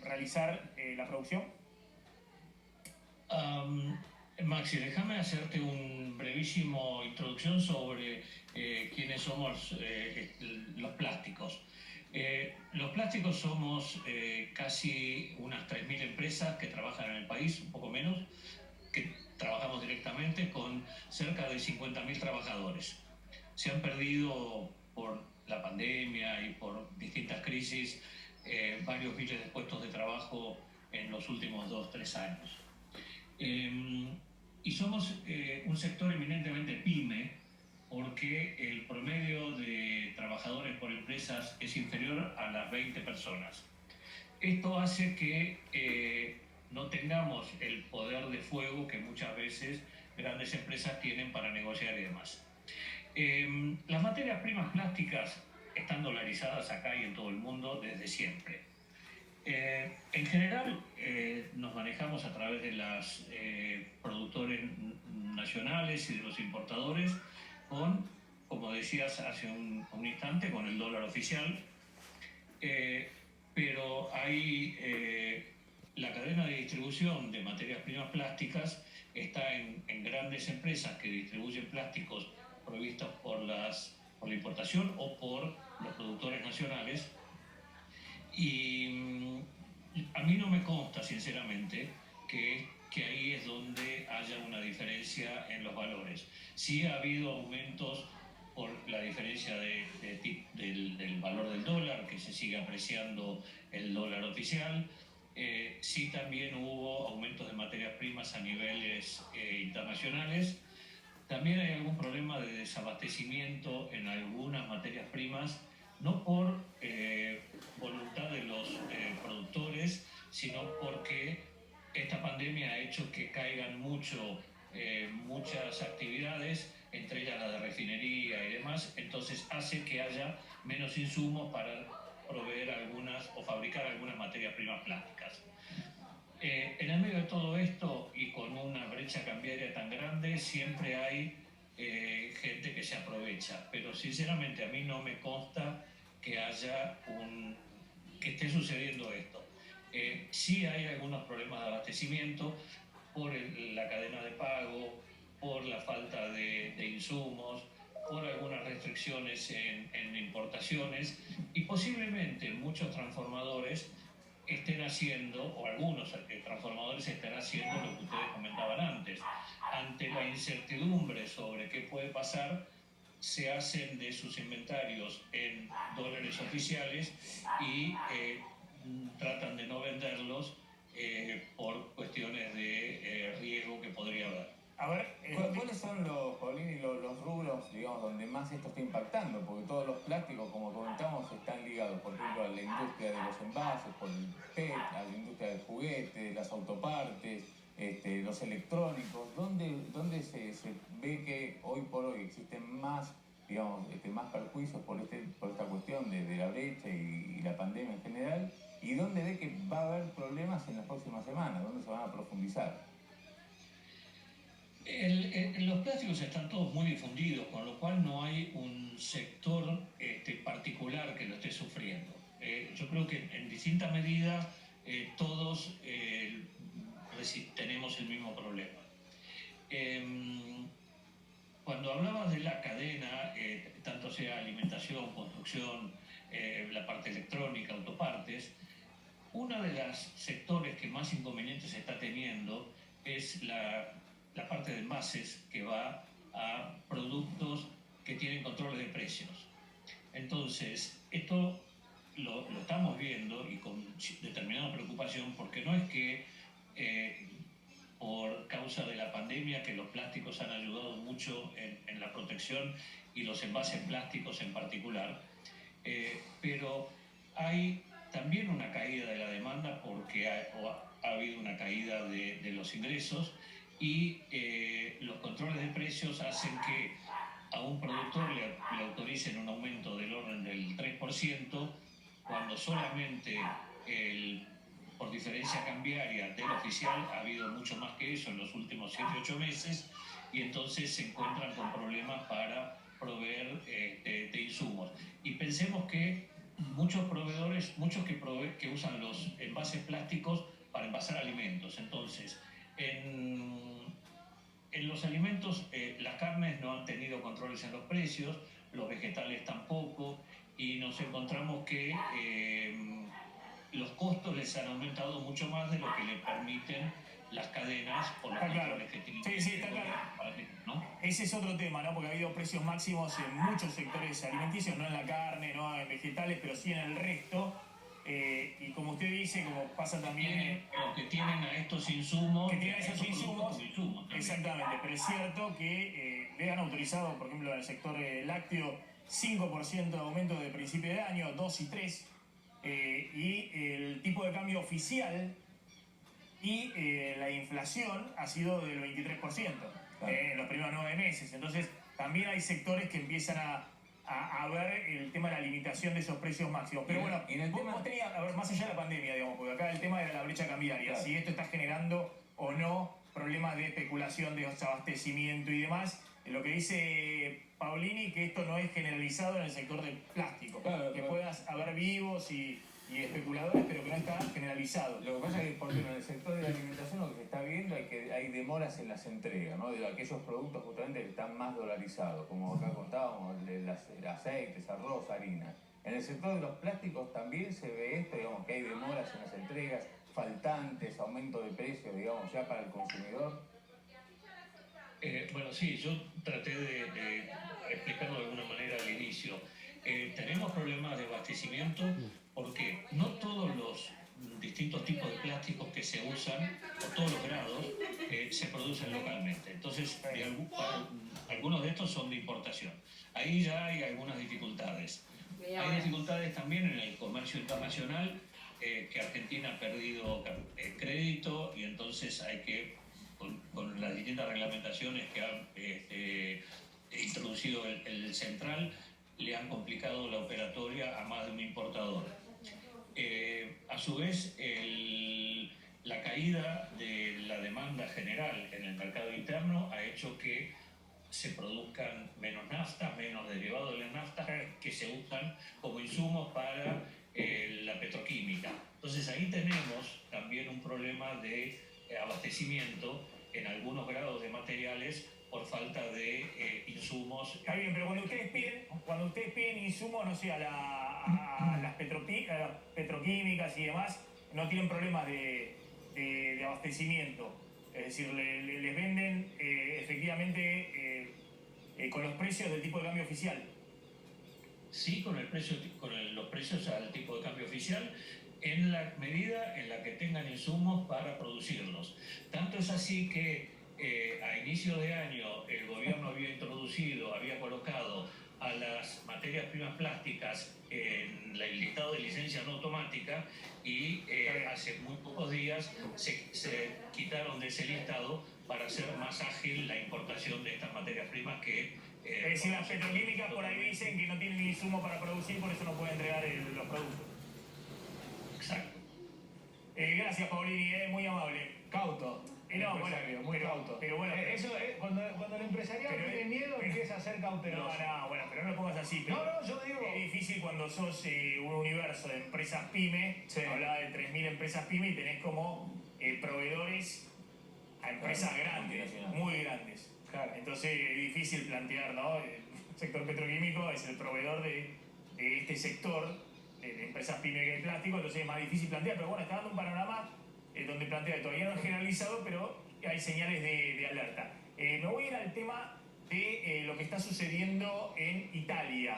realizar la producción? Maxi, déjame hacerte un brevísimo introducción sobre quiénes somos los plásticos. Los plásticos somos casi unas 3.000 empresas que trabajan en el país, un poco menos, que trabajamos directamente con cerca de 50.000 trabajadores. Se han perdido por la pandemia y por distintas crisis varios miles de puestos de trabajo en los últimos 2-3 años. Y somos un sector eminentemente pyme, porque el promedio de trabajadores por empresas es inferior a las 20 personas. Esto hace que no tengamos el poder de fuego que muchas veces grandes empresas tienen para negociar y demás. Las materias primas plásticas están dolarizadas acá y en todo el mundo desde siempre. En general nos manejamos a través de los productores nacionales y de los importadores con, como decías hace un instante, con el dólar oficial, pero hay la cadena de distribución de materias primas plásticas está en grandes empresas que distribuyen plásticos provistos por la importación o por los productores nacionales. Y a mí no me consta, sinceramente, que ahí es donde haya una diferencia en los valores. Sí ha habido aumentos por la diferencia del valor del dólar, que se sigue apreciando el dólar oficial. Sí también hubo aumentos de materias primas a niveles internacionales. También hay algún problema de desabastecimiento en algunas materias primas, no por voluntad de los productores, sino porque esta pandemia ha hecho que caigan muchas actividades, entre ellas la de refinería y demás, entonces hace que haya menos insumos para proveer algunas o fabricar algunas materias primas plásticas. En el medio de todo esto y con una brecha cambiaria tan grande, siempre hay gente que se aprovecha, pero sinceramente a mí no me consta que que esté sucediendo esto. Sí hay algunos problemas de abastecimiento por la cadena de pago, por la falta de insumos, por algunas restricciones en importaciones, y posiblemente muchos transformadores estén haciendo, o algunos transformadores estén haciendo lo que ustedes comentaban antes. Ante la incertidumbre sobre qué puede pasar, se hacen de sus inventarios en dólares oficiales y tratan de no venderlos por cuestiones de riesgo que podría haber. A ver, ¿cuáles son los rubros, digamos, donde más esto está impactando? Porque todos los plásticos, como comentamos, están ligados, por ejemplo, a la industria de los envases, por el PET, a la industria del juguete, las autopartes, los electrónicos. ¿Dónde se ve que hoy por hoy existen más, digamos, más perjuicios por esta cuestión de la brecha y la pandemia en general? ¿Y dónde ve que va a haber problemas en las próximas semanas? ¿Dónde se van a profundizar? Los plásticos están todos muy difundidos, con lo cual no hay un sector particular que lo esté sufriendo. Yo creo que en distinta medida todos tenemos el mismo problema. Cuando hablabas de la cadena, tanto sea alimentación, construcción, la parte electrónica, autopartes, uno de los sectores que más inconvenientes está teniendo es la parte de envases, que va a productos que tienen controles de precios. Entonces, esto lo estamos viendo y con determinada preocupación, porque no es que por causa de la pandemia, que los plásticos han ayudado mucho en la protección y los envases plásticos en particular, pero hay también una caída de la demanda porque ha habido una caída de los ingresos, y los controles de precios hacen que a un productor le autoricen un aumento del orden del 3%, cuando solamente por diferencia cambiaria del oficial ha habido mucho más que eso en los últimos 7-8 meses, y entonces se encuentran con problemas para proveer de insumos. Y pensemos que muchos proveedores, muchos que usan los envases plásticos para envasar alimentos. Entonces, en los alimentos, las carnes no han tenido controles en los precios, los vegetales tampoco, y nos encontramos que los costos les han aumentado mucho más de lo que le permiten las cadenas por los controles que tienen. Sí, está claro. ¿No? Ese es otro tema, ¿no? Porque ha habido precios máximos en muchos sectores alimenticios, no en la carne, no en vegetales, pero sí en el resto. Y como usted dice, como pasa también... que tienen a estos insumos... Que tienen esos insumos, exactamente. Pero es cierto que le han autorizado, por ejemplo, en el sector lácteo, 5% de aumento de principio de año, 2 y 3. Y el tipo de cambio oficial y la inflación ha sido del 23% en los primeros 9 meses. Entonces, también hay sectores que empiezan a ver el tema de la limitación de esos precios máximos. Pero bueno, vos tenías, a ver, más allá de la pandemia, digamos, porque acá el tema era la brecha cambiaria, claro. Si esto está generando o no problemas de especulación, de desabastecimiento y demás. Lo que dice Paolini, que esto no es generalizado en el sector del plástico, claro, que puedas haber vivos y especuladores, pero que no está generalizado. Lo que pasa es que, por ejemplo, en el sector de la alimentación lo que se está viendo es que hay demoras en las entregas, ¿no? De aquellos productos justamente que están más dolarizados, como acá contábamos, el aceites, arroz, harina. En el sector de los plásticos también se ve esto, digamos, que hay demoras en las entregas, faltantes, aumento de precios, digamos, ya para el consumidor. Bueno, sí, yo traté de explicarlo de alguna manera al inicio. Tenemos problemas de abastecimiento porque no todos los distintos tipos de plásticos que se usan, o todos los grados, se producen localmente. Entonces, algunos de estos son de importación. Ahí ya hay algunas dificultades. Hay dificultades también en el comercio internacional, que Argentina ha perdido crédito y entonces hay que, con las distintas reglamentaciones que ha introducido el central, le han complicado la operatoria a más de un importador. A su vez, la caída de la demanda general en el mercado interno ha hecho que se produzcan menos nafta, menos derivados de la nafta que se usan como insumos para la petroquímica. Entonces ahí tenemos también un problema de abastecimiento en algunos grados de materiales por falta de insumos. Está bien, pero cuando ustedes piden insumos, no sé, a las petroquímicas y demás, no tienen problemas de abastecimiento. Es decir, les venden efectivamente con los precios del tipo de cambio oficial. Sí, con los precios al tipo de cambio oficial, en la medida en la que tengan insumos para producirlos. Tanto es así que a inicio de año el gobierno había colocado a las materias primas plásticas en el listado de licencia no automática y hace muy pocos días se quitaron de ese listado para hacer más ágil la importación de estas materias primas que... es decir, las petroquímicas por ahí dicen que no tienen insumo para producir, por eso no pueden entregar los productos. Exacto. Gracias, Paolini, muy amable. Cauto. No, bueno, muy cauto. Pero bueno, eso es cuando el empresariado tiene miedo, empieza a ser cauteloso. No, bueno, pero no lo pongas así. Pero yo digo. Es difícil cuando sos un universo de empresas pyme, hablaba de 3.000 empresas pyme y tenés como proveedores a empresas grandes, muy grandes. Claro. Entonces es difícil plantear, ¿no? El sector petroquímico es el proveedor de este sector de empresas pyme que es plástico, entonces es más difícil plantear, pero bueno, está dando un panorama donde plantea, todavía no es generalizado, pero hay señales de alerta. Me voy a ir al tema de lo que está sucediendo en Italia.